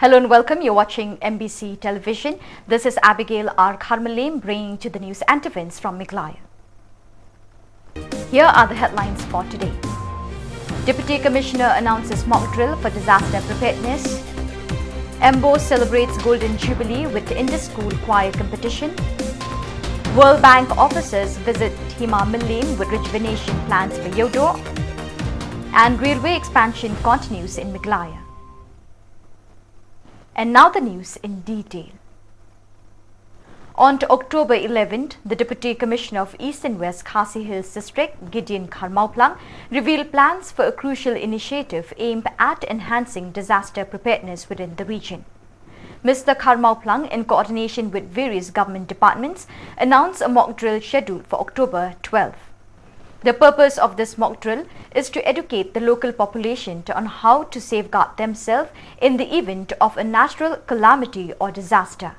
Hello and welcome. You're watching MBC Television. This is Abigail R. Karmalim bringing to the news and events from Meghalaya. Here are the headlines for today. Deputy Commissioner announces mock drill for disaster preparedness. MBO celebrates Golden Jubilee with the inter-school choir competition. World Bank officers visit Hima Millen with rejuvenation plans for Yodo. And railway expansion continues in Meghalaya. And now the news in detail. On to October 11th, the Deputy Commissioner of East and West Khasi Hills District, Gideon Kharmauplang, revealed plans for a crucial initiative aimed at enhancing disaster preparedness within the region. Mr. Kharmauplang, in coordination with various government departments, announced a mock drill schedule for October 12th. The purpose of this mock drill is to educate the local population on how to safeguard themselves in the event of a natural calamity or disaster.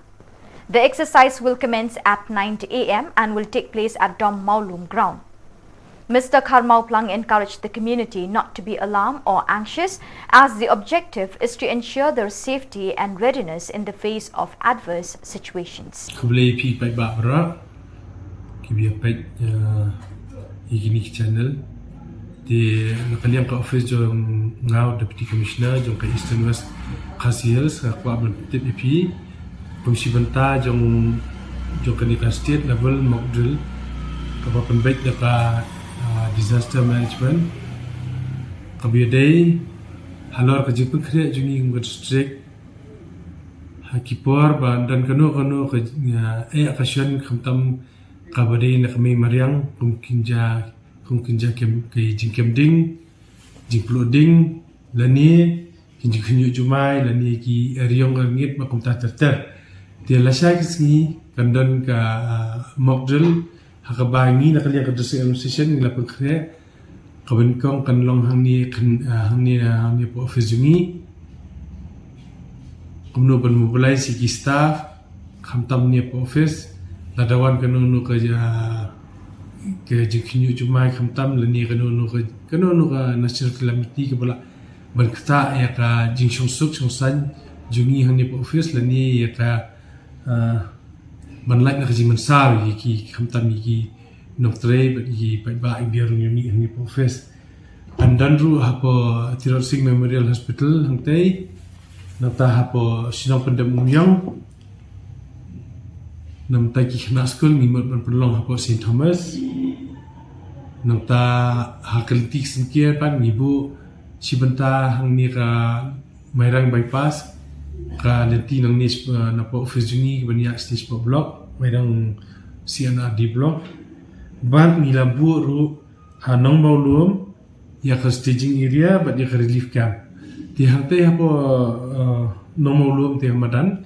The exercise will commence at 9 a.m. and will take place at Dom Maulum ground. Mr. Kharmauplang encouraged the community not to be alarmed or anxious, as the objective is to ensure their safety and readiness in the face of adverse situations. Ini channel di nakaliang ka office jong ngau deputy commissioner jong ka Eastern West Khasi Hills ka abang TPP komisi benta jong ka state level mock drill ka penbaik ka disaster management ka biadai halor ka jipun khre jungi ngot district hakipor dan kanu ka akasyon khamtam kabadai nak kami mariang kumkinja ke jingkem ding jingploding lani kinju jumai lani ki riong ngit makum ta terter dia lasai kisni kandon ka mock drill hakabangi nak liang ka district administration la pekre kaben kong kanlong hangni po office jungi kumno ban mobilize ki staff khamtam ni po office ladawan kanunu ke jingkinyu jumai khamtam lani kanunu ka national calamity ke bala berkata ya ka jingshong suk songsan jungi hangni po office lani ya ka banlai na jing mansal ki khamtam ki noktre ki ba biarung yumi hangni po office andanru hapo Tirot Singh Memorial Hospital hangtai nata hapo Shillong pendem umyang namta ki khna school ngimot perlong hapo St Thomas namta hakaltik sinkier pan ngibu sibenta hangni ka mairang bypass ka lenti nang ni napo office jungi bania stage po block mairang CNRD block ban ngilambu ru hanong maulum ya ka staging area but ya ka relief camp ti hangte hapo nomaulum ti hamadan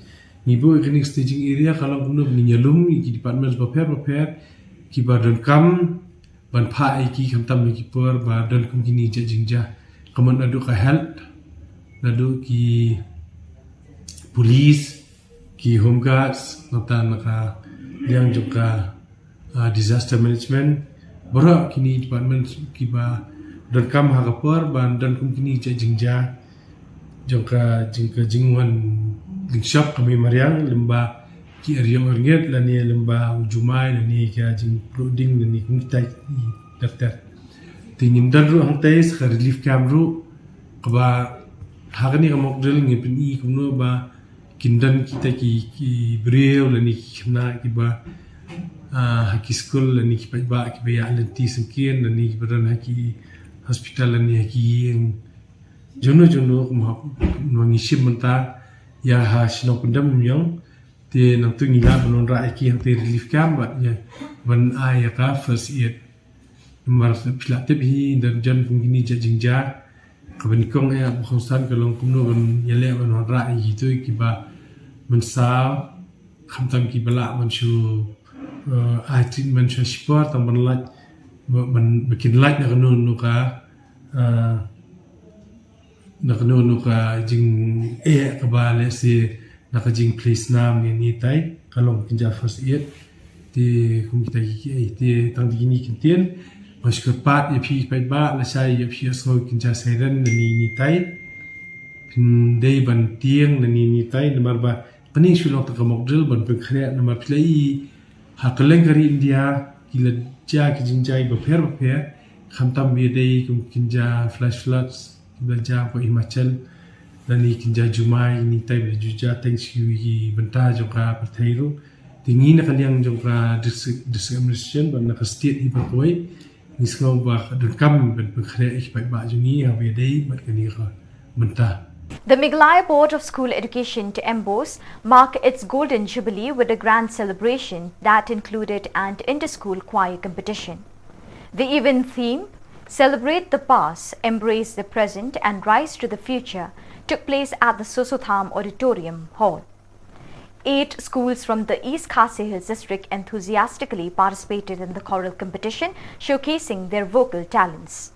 Ibu klinik staging area kalau guna menyalum di department prepare ki badan kam ban pha ki khamtam ki por badan kum kini jingja kaman adu ka health nadu ki police ki home guards nata naka yang juga disaster management bora kini department ki ba dan kam ha ka por badan kum kini jingja jongka jingwan Lingshop kami mariang lemba ki ariong ornget lani lemba jumai lani ka jing clothing lani kumita daftar tinim daru hangtai sa relief camp ru kaba hagani ka mock drill ngipin I kumno ba kindan kita ki breu lani khna ki ba haki school lani ki ba ki ba lenti sengkien lani ki badan haki hospital lani haki jono mo ngishim menta ya ha Shillong pendam yang te nang tu ngila benon ra ki yang te relief camp bat ya ban ai ka first aid mar pila te bi dan jan kini jingja kaben kong ya khonsan kalong kumno ban yale ban ra gitu ki ba mensa khamtam ki bala man shu ai treatment shu sport tam ban lat ban bikin lat na kanu ka nakano ka jing ka ba le si naka jing place nam ni tai kalong kinja first aid ti kum kita ki ti tang dini kintien mas ke pat e phi pai ba la sai e phi so kinja siren ni tai day ban tiang ni tai namar ba pening Shillong tak mok drill ban pekrea namar play hakeleng kari India kila ja kijinjai ba pher khamtam bi day kum kinja flash floods kila ja pa Himachal dan ni kinja Jumai ni tai ba juja thanks you hi benta joka perthairu tingi na kaliang joka discrimination ban na state hi ba koi nisngau ba kam ban pekrea ich ba jungi ha bi day mat kani ka benta. The Meghalaya Board of School Education to MBOS mark its Golden Jubilee with a grand celebration that included an inter-school choir competition. The event theme, Celebrate the Past, Embrace the Present and Rise to the Future, took place at the Sosotham Auditorium Hall. 8 schools from the East Khasi Hills district enthusiastically participated in the choral competition, showcasing their vocal talents.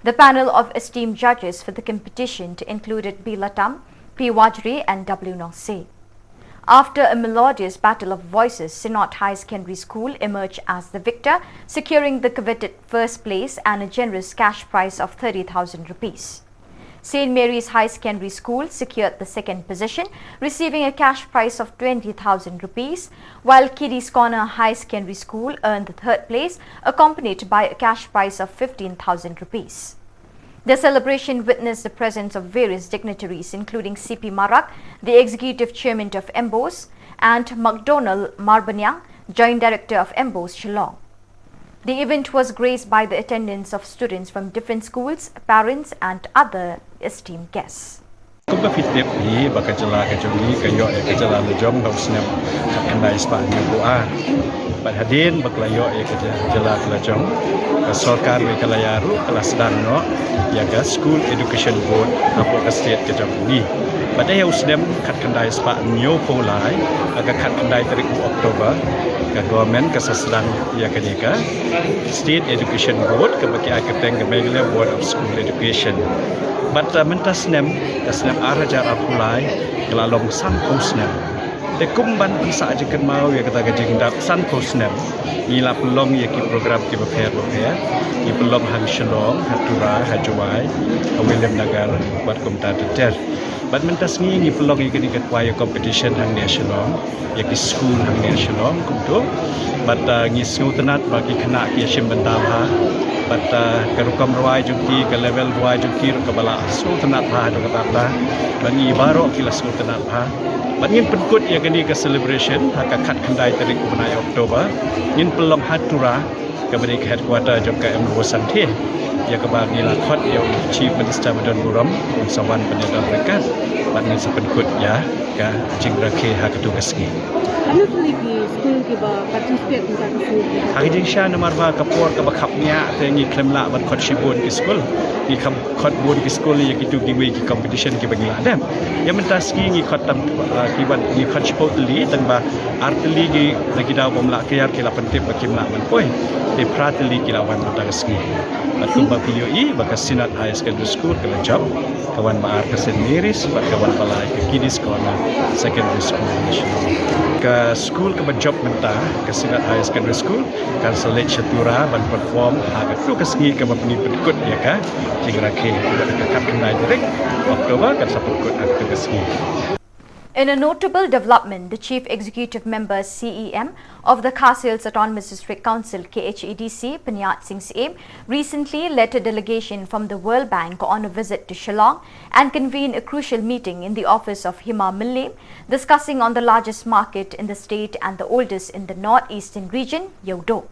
The panel of esteemed judges for the competition included B. Latam, P. Wajri and W. Nongse. After a melodious battle of voices, Sinot High Secondary School emerged as the victor, securing the coveted first place and a generous cash prize of 30,000 rupees. St. Mary's High Secondary School secured the second position, receiving a cash prize of 20,000 rupees, while Kiddies Corner High Secondary School earned the third place, accompanied by a cash prize of 15,000 rupees. The celebration witnessed the presence of various dignitaries, including CP Marak, the Executive Chairman of MBOS, and MacDonald Marbanyang, Joint Director of MBOS Shillong. The event was graced by the attendance of students from different schools, parents and other esteemed guests. Kumpa fitip ni bakajala kajungi kayo kajala lejom hausnam kandai Spanyol doa. Hadin baklayo kajala lejom Sorkar Meghalaya ru kelas danno yaga School Education Board apo ka state kajam ni. Badai hausnam kat kandai Spanyol polai aga kat kandai tarik October ka government ka sasdang ya kadika State Education Board ka baki akapeng Meghalaya Board of School Education. But mentasnem tasnem arajar apulai kelalong san posnem de kumban bisa aja kan mau ya kata gajing dak san posnem ila pelong ya ki program ki beper ki pelong hang Shillong hatura hajuai William Nagar buat komita ter but mentas ni pelong ya kini choir competition hang national ya ki school hang national kumto but ngisngu tenat bagi kena ki sim bentah but karukam ruai juki ke level ruai juki ke bala so tenat ha do kata lah bagi baro kila so tenat ha bangin penkut ya gani ke celebration haka kat kandai tarik bunai Oktober ngin pelong hatura ke bani ke headquarter joka MBOS Santhe ya ke bagi la khot ya chief minister Madan Buram sawan penyedan mereka bangin sepenkut ya ka jingrakhe ha ketugasgi ano tu lagi school ke ba participate untuk school hari jing sha namar ba kapor ka bakhap nya te ngi klemla ban khot shibun ki school ngi kham khot bun ki school ya kitu ki we ki competition ki bagi adam ya mentas ki ngi khot tam ki ban ngi khot sport li tang ba artli ki lagi daw bomla ki yar ki la pentip ba kim la ban poi de pratli ki lawan tagasgi atum ba POE bakas Sinat High Secondary School kala job kawan ba ar St. Mary's ba kawan pala ki Kiddies Corner Secondary School ke school ke job menta ke Sinat High Secondary School kan select syatura ban perform aga tu kesgi ke bapni pedkut ya ka jingrakhe ke kat kendai direct Oktober kan sapukut aga tu kesgi. In a notable development, the Chief Executive Member CEM of the Khasi Hills Autonomous District Council KHADC, Panyat Singh Saim, recently led a delegation from the World Bank on a visit to Shillong and convened a crucial meeting in the office of Hima Millim, discussing on the largest market in the state and the oldest in the northeastern region, Yodo.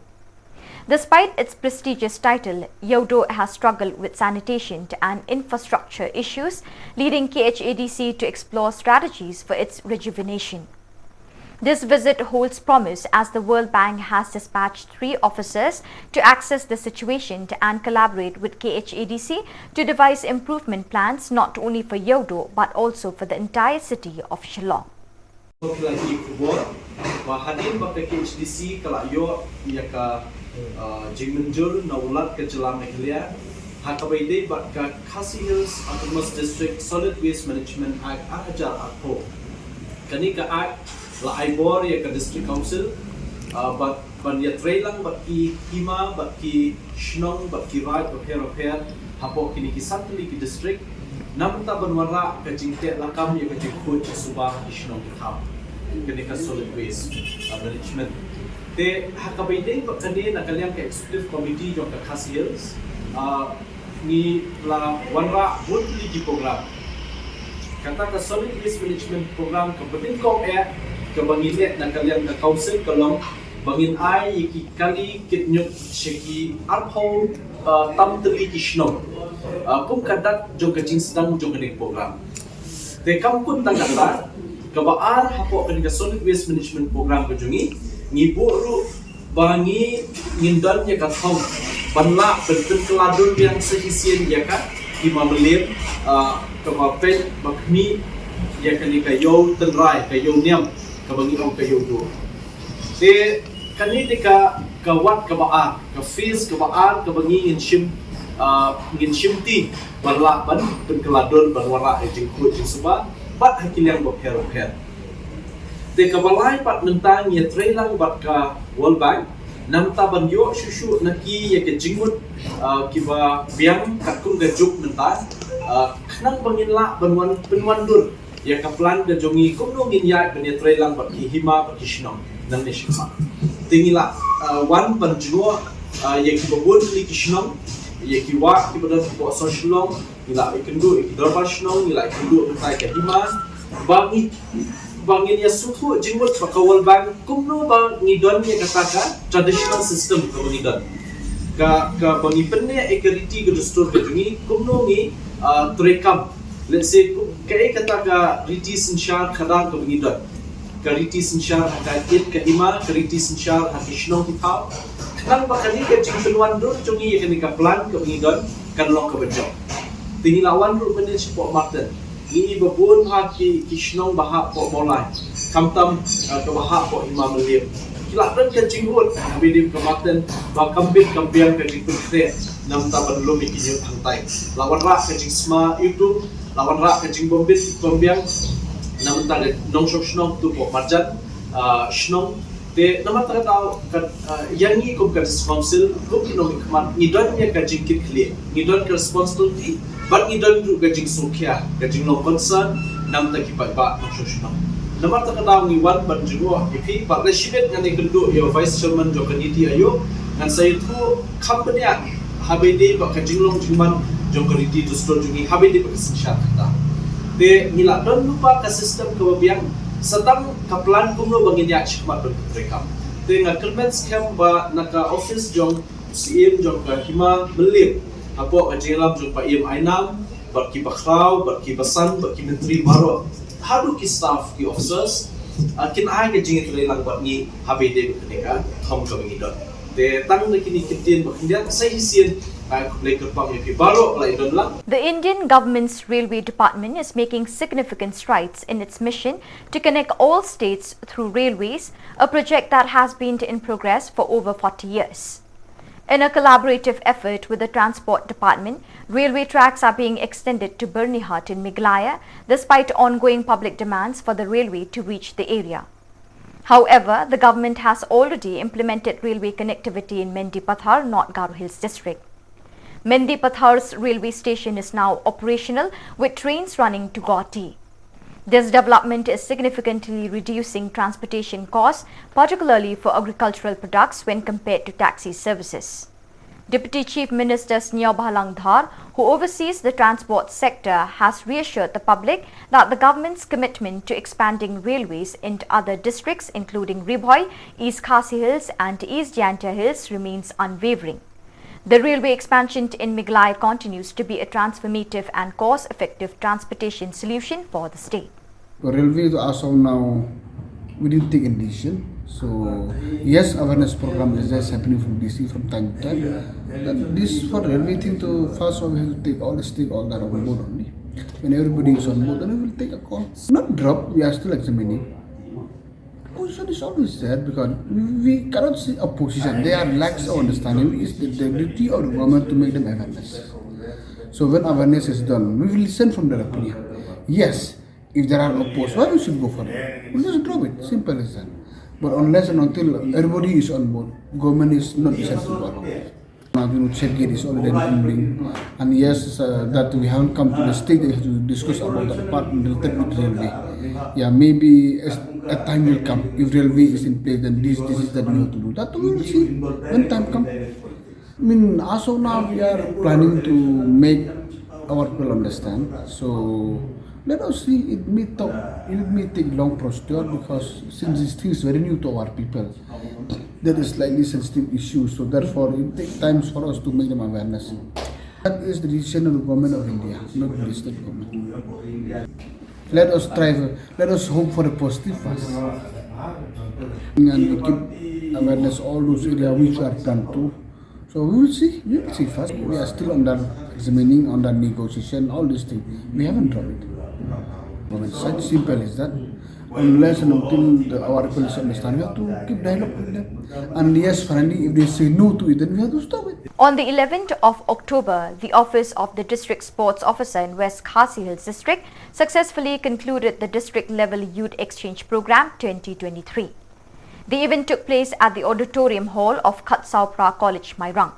Despite its prestigious title, Yodo has struggled with sanitation and infrastructure issues, leading KHADC to explore strategies for its rejuvenation. This visit holds promise as the World Bank has dispatched 3 officers to access the situation and collaborate with KHADC to devise improvement plans not only for Yodo but also for the entire city of Shillong. KHADC kala yo ka jingmenjur na ulat ke Jelam Meghalaya hakabaide bat ka Khasi Hills Autonomous District Solid Waste Management Act ajar akpo kani ka act la aibor ya ka district council bat ban ya trailang bat ki Hima bat ki Shillong bat ki right of hair hapo kini ki santli ki district Nam ta banwara ka jingte lakam ya ka jingkut subah Shillong kham kenika solid waste management te hakabaideng bakane nakaliang ka executive committee jo ka Khasi Hills ni la wanra monthly ki program kata ka solid waste management program ka penting ko ka bangilet nakaliang ka council kalong bangin ai ki kali kitnyuk sheki arpho tam teli ki Shillong kum kadat jo kajing sedang jo kenik program te kam kun tang kata kabaar hapo kenika solid waste management program kajungi ngibu ru bangi ngindan ya kathong banla bentuk keladun yang sehisian ya ka hima melir kama Peit bakmi ya kenika yo tenrai ka yo niam ka bangi om ka yo do te kani dika kawat kabaar ka fees kabaar ka bangi ngin shimti banla ban keladun banwara jingkut jing suba bat hakil yang bopher te kabalai pat nentang ya trailang bat ka World Bank nam ta ban yo shushu naki ya ke jingmut kiba biang kakum gajuk nentang khnang bangin la benwandur ya ka plan ga jongi kumno ngin ya ben ya trailang bat ki hima bat ki Shillong nan ne shima tingila wan ban juo ya ki babun li ki Shillong ya ki wa ki badan ko so Shillong ila ikendu ikidorba Shillong ila ikendu utai ka hima bangin ya suhu jingmut pakawal bang kumno bang ngidon ya kataka traditional system ko ngidon ka bangi penne equality ko dustur ka jungi kumno ngi trekam let's say kai kataka riti sinshar khadang ko ngidon ka riti sinshar hakait ka hima ka riti sinshar hakishno kitau kan bakani ka jingpelwan dur jungi ya ka plan ko ngidon kan long ka bejo tingilawan ru penne sipo marten ini babun ha ki Shillong baha po molai kamtam ke baha po imam lim kila dan ke jingut bidim kematen ba kambit kambiang ke jingkut kre nam ta banlum ikinyu hantai lawan ra ke jingsma itu lawan ra ke jing bombit kambiang nam ta nong Shillong tu po marjan Shillong te nama ta tau yangi kum ka council kum kinong kmat ngidon ya ka jingkit kle ngidon ke responsibility but ngidon ru ka jing sukya ka jing no concern nam ta kipat ba nong Shillong nama ta tau ngi wan ban jugo ipi ba reshibet ngani kendu yo vice chairman jo kaniti ayo ngan sai tu company habede ba ka jinglong jingman jo kaniti to store jungi habede ba sinsha ta te ngila don lupa ka system ka biang sedang kaplan kumno bangin ya chikmat berrekam te ngakelmen scam ba naka office jong CM jong ka hima melim apo ka jelam jong pa im ainam barki bakraw barki basan barki menteri maro hadu ki staff ki officers kin ai ke jing trelang bat ni habede kenika thom ka bangi dot te tang na kini kitin bakhindia sai hisien The Indian government's railway department is making significant strides in its mission to connect all states through railways, a project that has been in progress for over 40 years. In a collaborative effort with the Transport Department, railway tracks are being extended to Bernihat in Meghalaya, despite ongoing public demands for the railway to reach the area. However, the government has already implemented railway connectivity in Mendipathar, North Garo Hills district. Mendipathar's railway station is now operational with trains running to Guwahati. This development is significantly reducing transportation costs, particularly for agricultural products when compared to taxi services. Deputy Chief Minister Snyabahalang Dhar, who oversees the transport sector, has reassured the public that the government's commitment to expanding railways into other districts including Ribhoi, East Khasi Hills and East Jaintia Hills remains unwavering. The railway expansion in Meghalaya continues to be a transformative and cost-effective transportation solution for the state. Railways also now, we didn't take a decision. So, yes, awareness program is just happening from DC from time to time. But this for railway thing to first we have to take all the stakeholders on board only. When everybody is on board, then we will take a call. Not drop, we are still examining. Position is always there because we cannot see opposition. They are lacks of understanding. It's the duty of the government to make them awareness. So when awareness is done, we will listen from their opinion. Yes, if there are opposed, why we should go for it? We'll just drop it. Simple as that. But unless and until everybody is on board, government is not essential. Gate is already including, and yes, that we haven't come to the stage to discuss about the department related with railway. Yeah, maybe a time will come if railway is in place, then this is that we have to do. That we will see when time comes. I mean, as of now, we are planning to make our people understand. So let us see. It may take long procedure because since this thing is very new to our people, that is slightly sensitive issue. So therefore, it takes time for us to make them awareness. That is the decision of the government of India, not the state government. Let us try. Let us hope for a positive first, and we keep awareness all those areas which are done to. So we will see. We will see first. We are still under examining, under negotiation, all these things. We haven't dropped it. Such simple is that. Unless and until our people understand, we have to keep dialogue with them. And yes, finally, if they say no to it, then we have to stop it. On the 11th of October, the Office of the District Sports Officer in West Khasi Hills District successfully concluded the district-level Youth Exchange Program 2023. The event took place at the Auditorium Hall of Khatsaupra College, Mairang.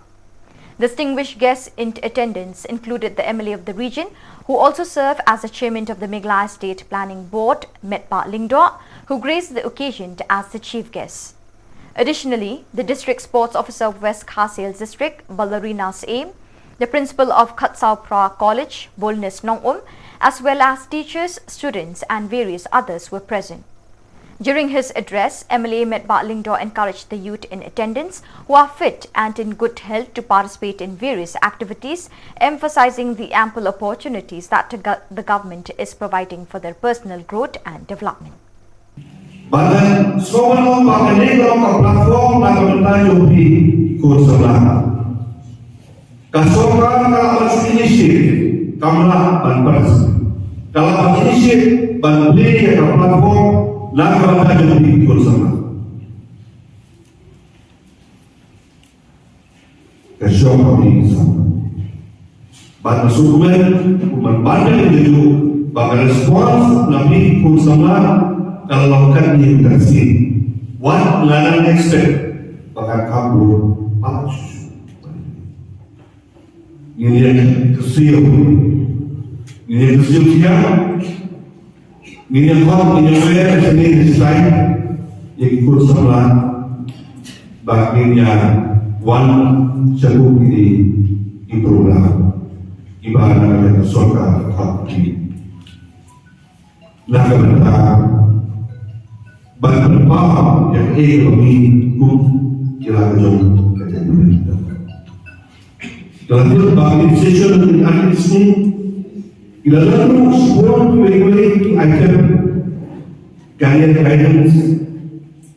Distinguished guests in attendance included the MLA of the region, who also served as the chairman of the Meghalaya State Planning Board, Metpa Lingdor, who graced the occasion as the chief guest. Additionally, the District Sports Officer of West Khasi Hills District, Ballerina Aim, the principal of Khatsaupra College, Bolnes Nongum, as well as teachers, students and various others were present. During his address, MLA Metpa Lingdor encouraged the youth in attendance who are fit and in good health to participate in various activities, emphasizing the ample opportunities that the government is providing for their personal growth and development. Bahkan semua pakai dalam platform dan bertanya di kursus Kasokan kalau inisiatif kamlah banpers. Kalau inisiatif banpli yang platform lakukan bertanya di kursus Kasokan ini sama. Bahkan sukumen membanding itu bahkan respons nabi kursus kalau kan diintersi, what lanan expect bakal kabur pas. Ini yang tersiap, siapa? Ini yang kau, ini yang seni desain yang ikut sama bagiannya one satu di program ibarat surga hati. Nak bentar. Berapa yang kami pun jalan kerja kita. Dalam bagi session dengan ini, kita lalu support regulate item career guidance,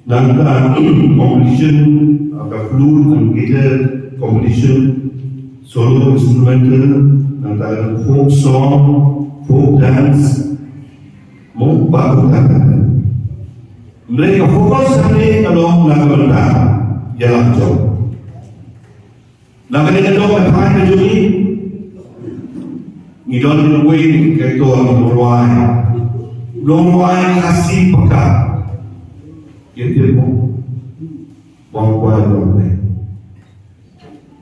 langkah competition, fluid and gated competition, solo instrumental, antara folk song, folk dance, mau bagus. Mereka fokus hari kalau nak berdah jalan jauh. Nak kena jauh ke tahun ini, ngidon way ke tuan Lorwai kasih pekat. Kita pun bangkuan lorwai.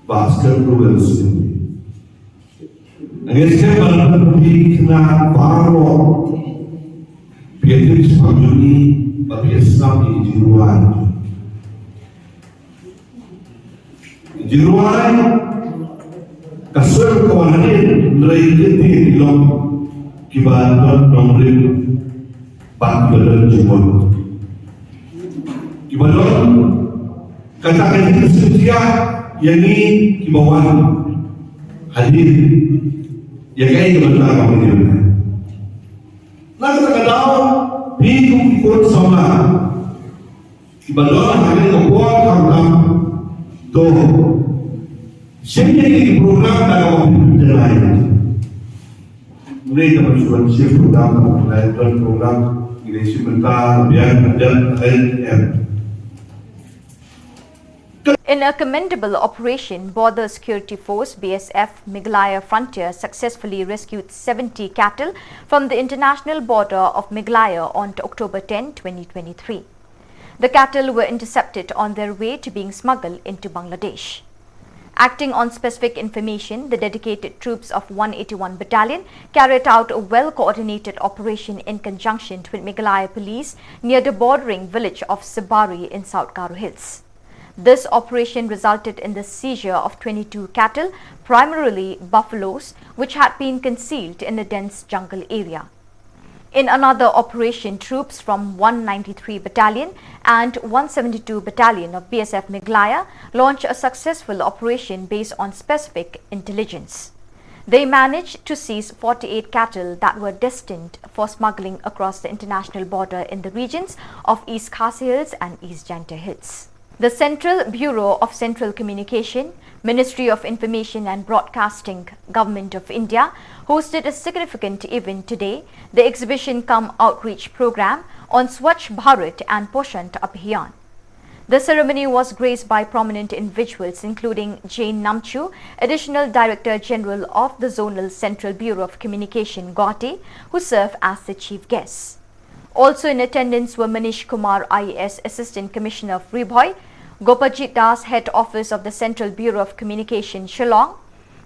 Basket rules ini. Nanti kita berpergi kena baru Peit Pamjuni. Bagi Islam di Jiruan kasur kawanin dari di long kibaran nomrin panggilan jumlah kibaran katakan setia yang ini kibawaan hadir yang kaya kebenaran kawanin lalu terkadang Piku ikut sama Ibadah hari kebuat kamkam Tuh Sini program dalam waktu lain Mulai dapat suatu program lain program Ini sebentar Biar dan LM. In a commendable operation, Border Security Force BSF Meghalaya Frontier successfully rescued 70 cattle from the international border of Meghalaya on October 10, 2023. The cattle were intercepted on their way to being smuggled into Bangladesh. Acting on specific information, the dedicated troops of 181 Battalion carried out a well-coordinated operation in conjunction with Meghalaya Police near the bordering village of Sibari in South Garo Hills. This operation resulted in the seizure of 22 cattle, primarily buffaloes, which had been concealed in a dense jungle area. In another operation, troops from 193 Battalion and 172 Battalion of BSF Meghalaya launched a successful operation based on specific intelligence. They managed to seize 48 cattle that were destined for smuggling across the international border in the regions of East Khasi Hills and East Janta Hills. The Central Bureau of Central Communication, Ministry of Information and Broadcasting, Government of India, hosted a significant event today, the Exhibition Cum Outreach Program on Swachh Bharat and Poshan Abhiyan. The ceremony was graced by prominent individuals including Jane Namchu, Additional Director General of the Zonal Central Bureau of Communication, Guwahati, who served as the chief guest. Also in attendance were Manish Kumar IAS, Assistant Commissioner of Ribhoi, Gopajit Das, Head Office of the Central Bureau of Communication, Shillong,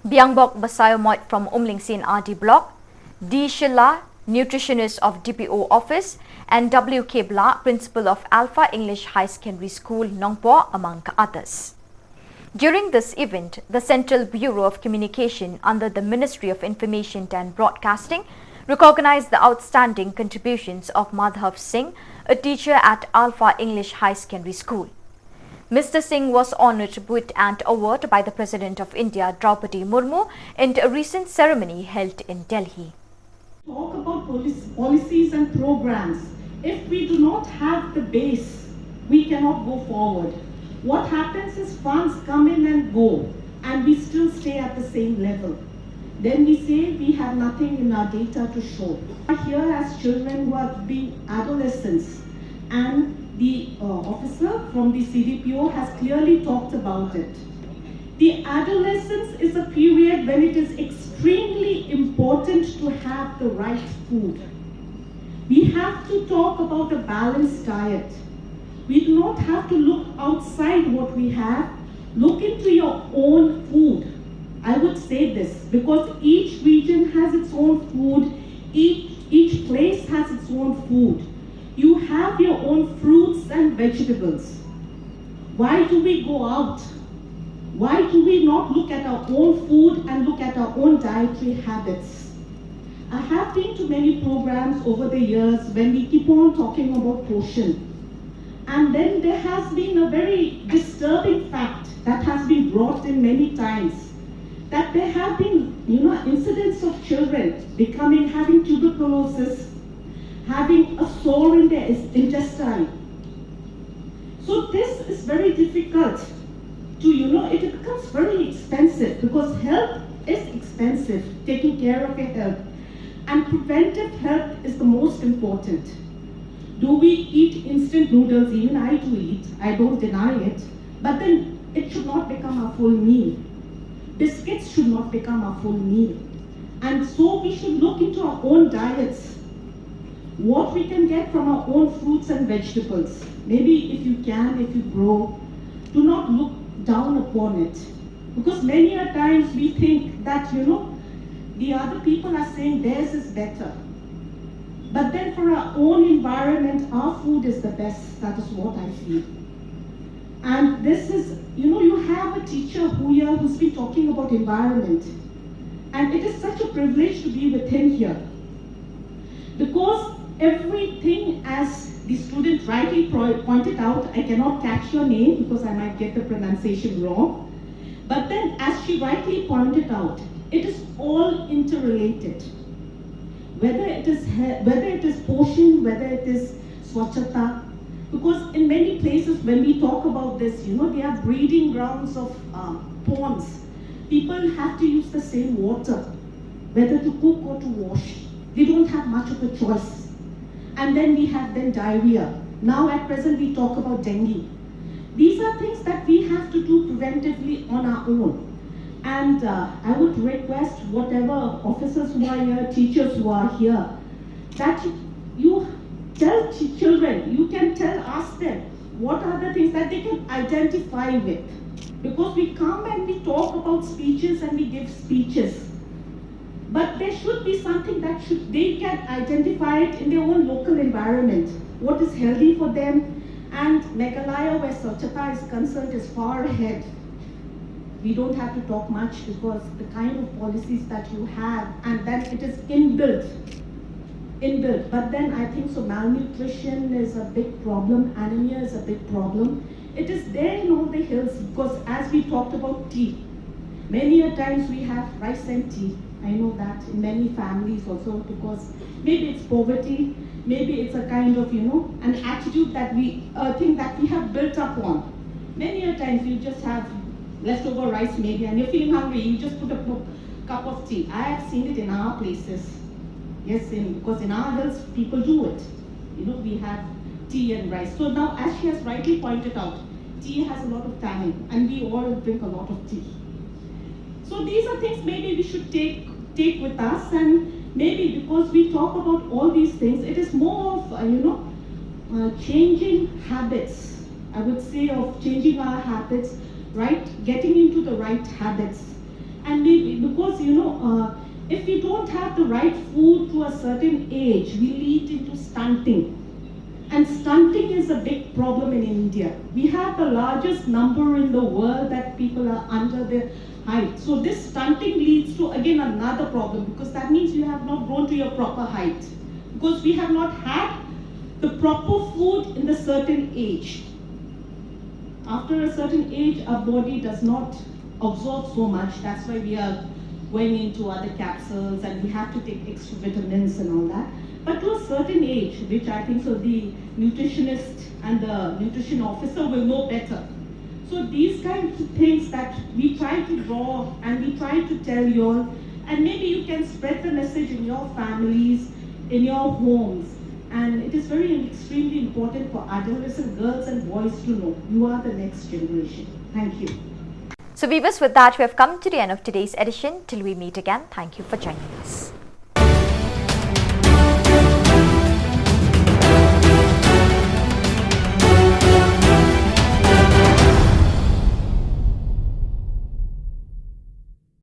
Biangbok Basayomoit from Umling Sin RD Block, D. Shilla, Nutritionist of DPO Office, and W. K. Bla, Principal of Alpha English High Secondary School, Nongpo, among others. During this event, the Central Bureau of Communication under the Ministry of Information and Broadcasting recognized the outstanding contributions of Madhav Singh, a teacher at Alpha English High Secondary School. Mr. Singh was honoured with an award by the President of India, Draupadi Murmu, in a recent ceremony held in Delhi. Talk about policies and programs. If we do not have the base, we cannot go forward. What happens is funds come in and go, and we still stay at the same level. Then we say we have nothing in our data to show. Here as children who have been adolescents, and the officer from the CDPO has clearly talked about it. The adolescence is a period when it is extremely important to have the right food. We have to talk about a balanced diet. We do not have to look outside what we have. Look into your own food. I would say this because each region has its own food, each place has its own food. You have your own fruits and vegetables. Why do we go out? Why do we not look at our own food and look at our own dietary habits? I have been to many programs over the years when we keep on talking about portion. And then there has been a very disturbing fact that has been brought in many times, that there have been, incidents of children having tuberculosis, having a sore in their intestine. So this is very difficult to, it becomes very expensive because health is expensive, taking care of your health. And preventive health is the most important. Do we eat instant noodles? Even I do eat, I don't deny it. But then it should not become our full meal. Biscuits should not become our full meal. And so we should look into our own diets. What we can get from our own fruits and vegetables. Maybe if you can, if you grow, do not look down upon it. Because many a times we think that, the other people are saying theirs is better. But then for our own environment, our food is the best. That is what I feel. And this is, you have a teacher who's been talking about environment. And it is such a privilege to be with him here. Because everything, as the student rightly pointed out, I cannot catch your name because I might get the pronunciation wrong. But then, as she rightly pointed out, it is all interrelated. Whether it is portion, whether it is swachhata, because in many places when we talk about this, they are breeding grounds of ponds. People have to use the same water, whether to cook or to wash. They don't have much of a choice. And then we have diarrhea. Now at present we talk about dengue. These are things that we have to do preventively on our own. And I would request whatever officers who are here, teachers who are here, that you tell children, ask them, what are the things that they can identify with? Because we come and we talk about speeches and we give speeches. But there should be something that they can identify it in their own local environment. What is healthy for them? And Meghalaya, where Swachhata is concerned, is far ahead. We don't have to talk much because the kind of policies that you have, and then it is inbuilt. But then I think so malnutrition is a big problem, anemia is a big problem. It is there in all the hills because as we talked about tea, many a times we have rice and tea. I know that in many families also because maybe it's poverty, maybe it's a kind of, an attitude that we think that we have built up on. Many a times you just have leftover rice maybe and you're feeling hungry, you just put a cup of tea. I have seen it in our places. Yes, because in our hills people do it. We have tea and rice. So now, as she has rightly pointed out, tea has a lot of tannin and we all drink a lot of tea. So these are things maybe we should take with us, and maybe because we talk about all these things, it is more of, changing habits. I would say of changing our habits, right? Getting into the right habits. And maybe because, if we don't have the right food to a certain age, we lead into stunting. And stunting is a big problem in India. We have the largest number in the world that people are under their height. So this stunting leads to, again, another problem because that means you have not grown to your proper height. Because we have not had the proper food in a certain age. After a certain age, our body does not absorb so much. That's why we are going into other capsules and we have to take extra vitamins and all that. But to a certain age, which I think so the nutritionist and the nutrition officer will know better. So these kinds of things that we try to draw and we try to tell you all, and maybe you can spread the message in your families, in your homes. And it is very extremely important for adolescent girls and boys to know you are the next generation. Thank you. So viewers, with that we have come to the end of today's edition. Till we meet again, thank you for joining us.